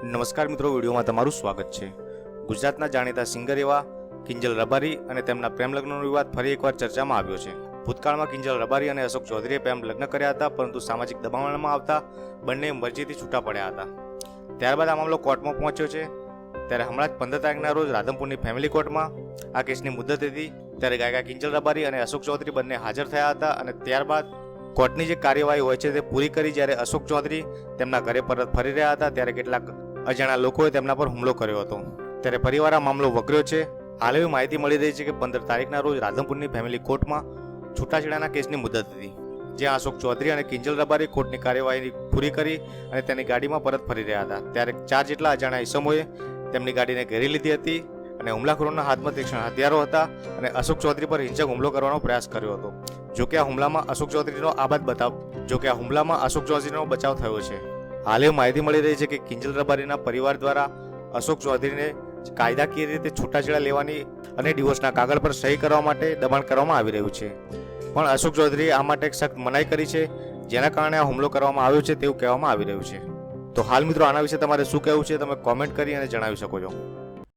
નમસ્કાર મિત્રો, વિડીયોમાં તમારું સ્વાગત છે। ગુજરાતના જાણીતા સિંગર એવા કિંજલ રબારી અને તેમના પ્રેમ લગ્નનો વિવાદ ફરી એકવાર ચર્ચામાં આવ્યો છે। ભૂતકાળમાં કિંજલ રબારી અને અશોક ચૌધરીએ પ્રેમ લગ્ન કર્યા હતા, પરંતુ સામાજિક દબાણમાં આવતા બંને મરજીથી છૂટા પડ્યા હતા। ત્યારબાદ આ મામલો કોર્ટમાં પહોંચ્યો છે। ત્યારે હમણાં જ 15 તારીખના રોજ રાધનપુરની ફેમિલી કોર્ટમાં આ કેસની મુદત હતી। ત્યારે ગાયિકા કિંજલ રબારી અને અશોક ચૌધરી બંને હાજર થયા હતા અને ત્યારબાદ કોર્ટની જે કાર્યવાહી હોય છે તે પૂરી કરી જ્યારે અશોક ચૌધરી તેમના ઘરે પરત ફરી રહ્યા હતા ત્યારે કેટલાક અજાણ્યા લોકોએ તેમના પર હુમલો કર્યો હતો। ત્યારે ફરીવાર આ મામલો વકર્યો છે। હાલ એવી માહિતી મળી રહી છે કે 15 તારીખના રોજ રાધનપુરની ફેમિલી કોર્ટમાં છૂટાછેડાના કેસની મુદત હતી, જ્યાં અશોક ચૌધરી અને કિંજલ રબારી કોર્ટની કાર્યવાહી પૂરી કરી અને તેની ગાડીમાં પરત ફરી રહ્યા હતા। ત્યારે 4 જેટલા અજાણ્યા ઈસમોએ તેમની ગાડીને ઘેરી લીધી હતી અને હુમલાખોરોના હાથમાં તીક્ષ્ણ હથિયારો હતા અને અશોક ચૌધરી પર હિંસક હુમલો કરવાનો પ્રયાસ કર્યો હતો। જોકે આ હુમલામાં અશોક ચૌધરીનો બચાવ થયો છે। હાલ એ માહિતી મળી રહી છે કે કિંજલ રબારીના પરિવાર દ્વારા અશોક ચૌધરીને કાયદાકીય રીતે છૂટાછેડા લેવાની અને ડિવોર્સના કાગળ પર સહી કરવા માટે દબાણ કરવામાં આવી રહ્યું છે, પણ અશોક ચૌધરીએ આ માટે સખ્ત મનાઈ કરી છે, જેના કારણે આ હુમલો કરવામાં આવ્યો છે તેવું કહેવામાં આવી રહ્યું છે। તો હાલ મિત્રો, આના વિશે તમારે શું કહેવું છે તમે કોમેન્ટ કરી અને જણાવી શકો છો।